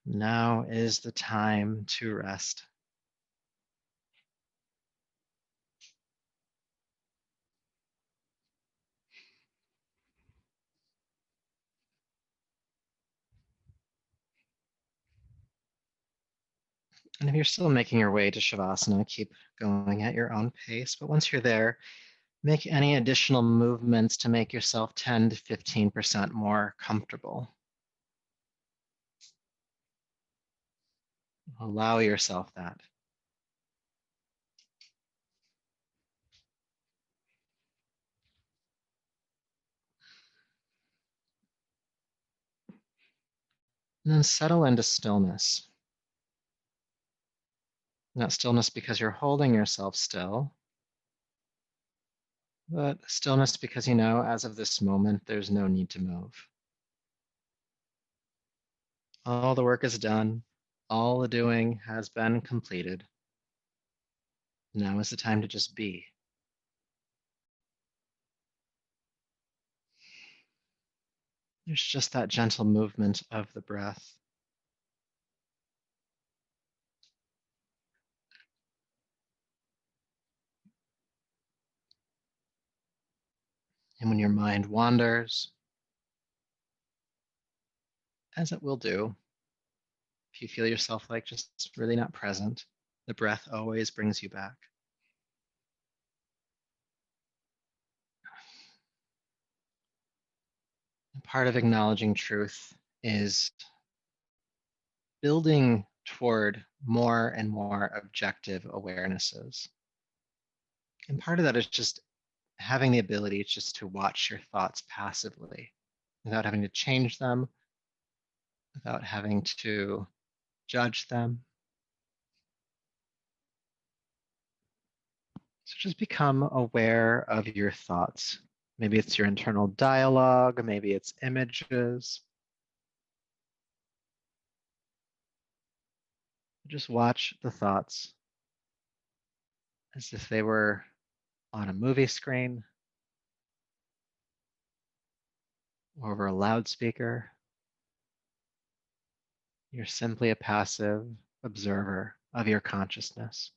Now is the time to rest. And if you're still making your way to Shavasana, keep going at your own pace. But once you're there, make any additional movements to make yourself 10 to 15% more comfortable. Allow yourself that. And then settle into stillness. Not stillness because you're holding yourself still, but stillness because you know as of this moment, there's no need to move. All the work is done. All the doing has been completed. Now is the time to just be. There's just that gentle movement of the breath. And when your mind wanders, as it will do, if you feel yourself like just really not present, the breath always brings you back. Part of acknowledging truth is building toward more and more objective awarenesses. And part of that is just having the ability just to watch your thoughts passively without having to change them, without having to judge them. So just become aware of your thoughts. Maybe it's your internal dialogue, maybe it's images. Just watch the thoughts as if they were on a movie screen or over a loudspeaker. You're simply a passive observer of your consciousness.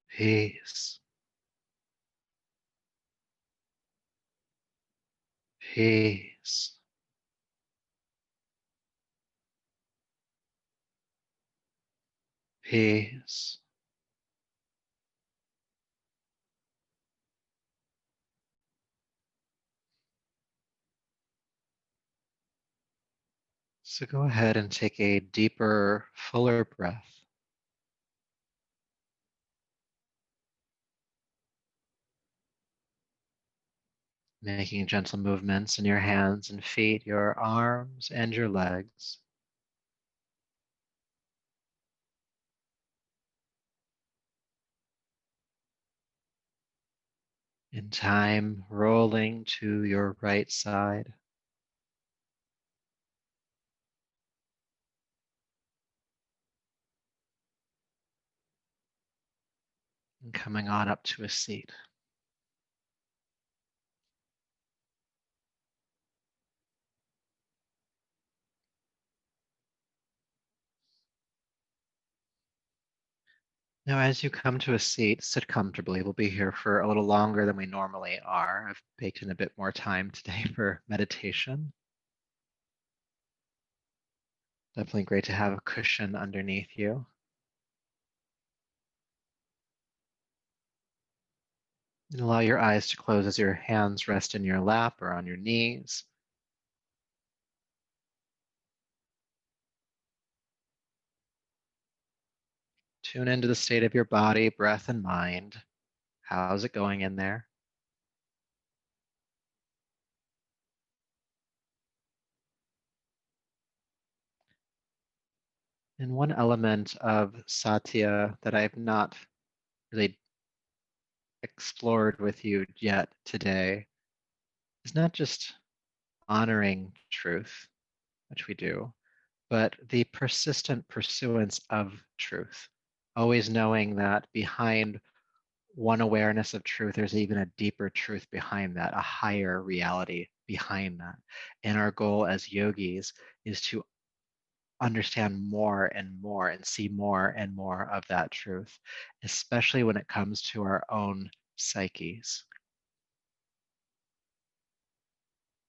Peace, peace, peace, So go ahead and take a deeper, fuller breath, making gentle movements in your hands and feet, your arms and your legs. In time, rolling to your right side. And coming on up to a seat. Now, as you come to a seat, sit comfortably. We'll be here for a little longer than we normally are. I've baked in a bit more time today for meditation. Definitely great to have a cushion underneath you. And allow your eyes to close as your hands rest in your lap or on your knees. Tune into the state of your body, breath, and mind. How's it going in there? And one element of Satya that I've not really explored with you yet today is not just honoring truth, which we do, but the persistent pursuance of truth. Always knowing that behind one awareness of truth, there's even a deeper truth behind that, a higher reality behind that. And our goal as yogis is to understand more and more and see more and more of that truth, especially when it comes to our own psyches.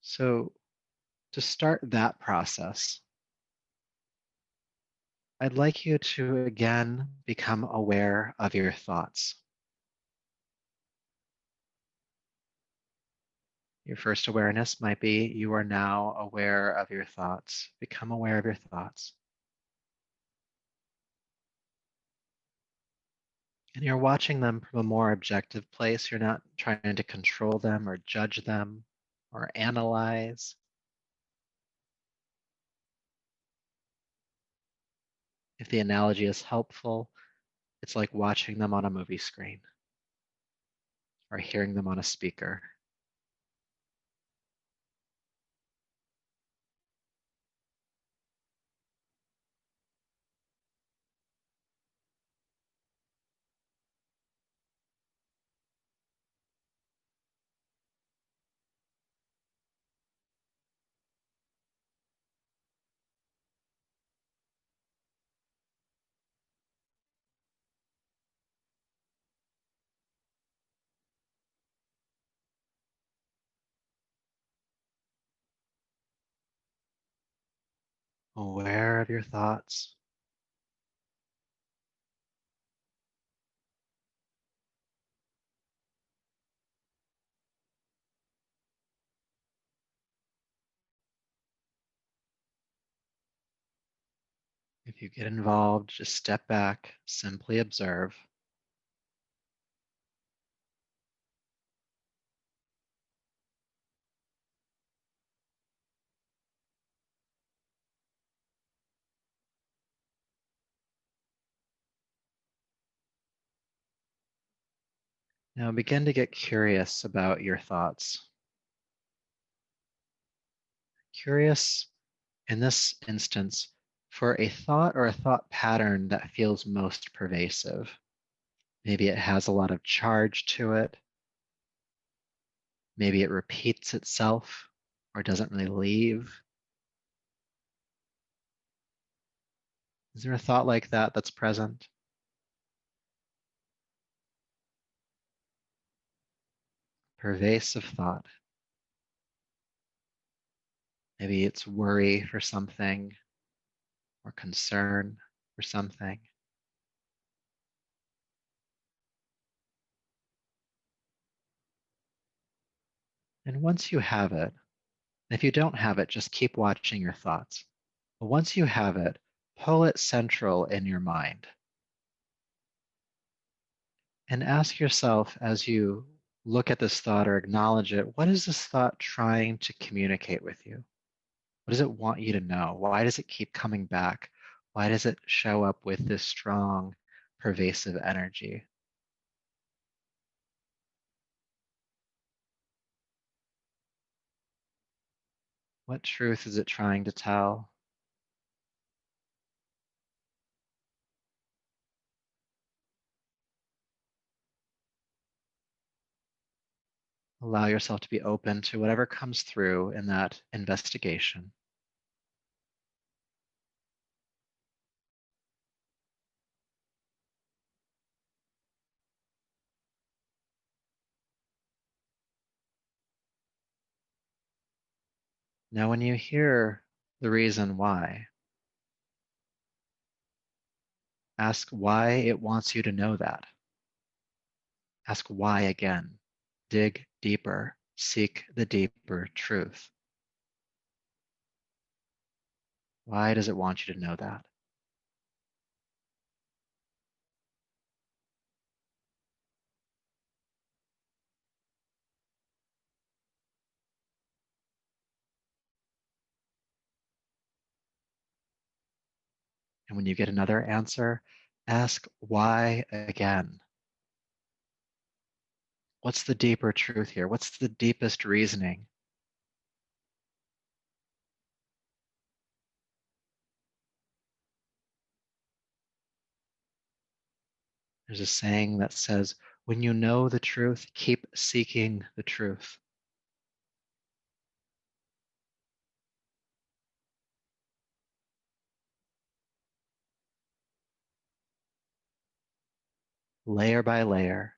So, to start that process, I'd like you to again become aware of your thoughts. Your first awareness might be you are now aware of your thoughts. Become aware of your thoughts. And you're watching them from a more objective place. You're not trying to control them or judge them or analyze. If the analogy is helpful, it's like watching them on a movie screen or hearing them on a speaker. Aware of your thoughts. If you get involved, just step back, simply observe. Now begin to get curious about your thoughts. Curious in this instance for a thought or a thought pattern that feels most pervasive. Maybe it has a lot of charge to it. Maybe it repeats itself or doesn't really leave. Is there a thought like that that's present? Pervasive thought. Maybe it's worry for something or concern for something. And once you have it, if you don't have it, just keep watching your thoughts. But once you have it, pull it central in your mind and ask yourself as you look at this thought or acknowledge it, what is this thought trying to communicate with you? What does it want you to know? Why does it keep coming back? Why does it show up with this strong, pervasive energy? What truth is it trying to tell? Allow yourself to be open to whatever comes through in that investigation. Now, when you hear the reason why, ask why it wants you to know that. Ask why again. Dig deeper. Seek the deeper truth. Why does it want you to know that? And when you get another answer, ask why again. What's the deeper truth here? What's the deepest reasoning? There's a saying that says, when you know the truth, keep seeking the truth. Layer by layer.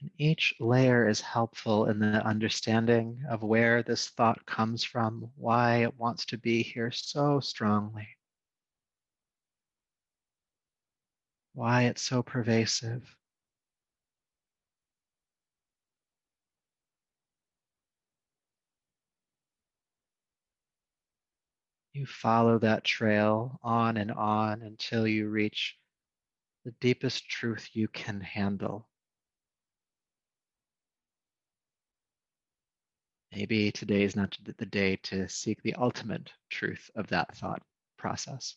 And each layer is helpful in the understanding of where this thought comes from, why it wants to be here so strongly, why it's so pervasive. You follow that trail on and on until you reach the deepest truth you can handle. Maybe today is not the day to seek the ultimate truth of that thought process.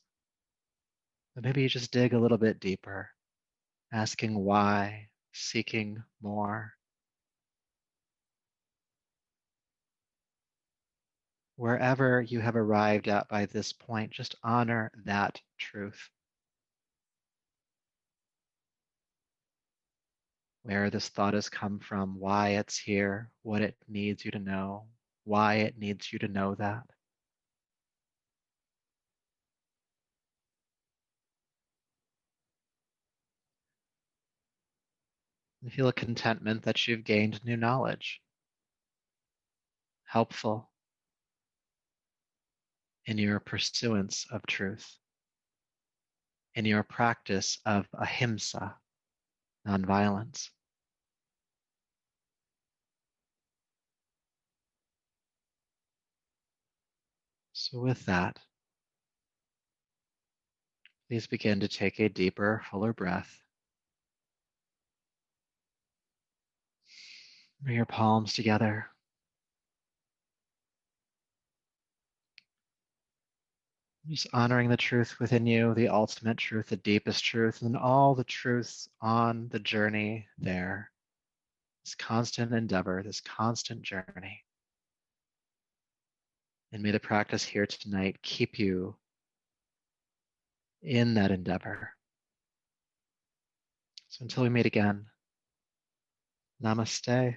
But maybe you just dig a little bit deeper, asking why, seeking more. Wherever you have arrived at by this point, just honor that truth. Where this thought has come from, why it's here, what it needs you to know, why it needs you to know that. And feel a contentment that you've gained new knowledge, helpful in your pursuance of truth, in your practice of ahimsa, nonviolence. So, with that, please begin to take a deeper, fuller breath. Bring your palms together. Just honoring the truth within you, the ultimate truth, the deepest truth, and all the truths on the journey there. This constant endeavor, this constant journey. And may the practice here tonight keep you in that endeavor. So until we meet again, namaste.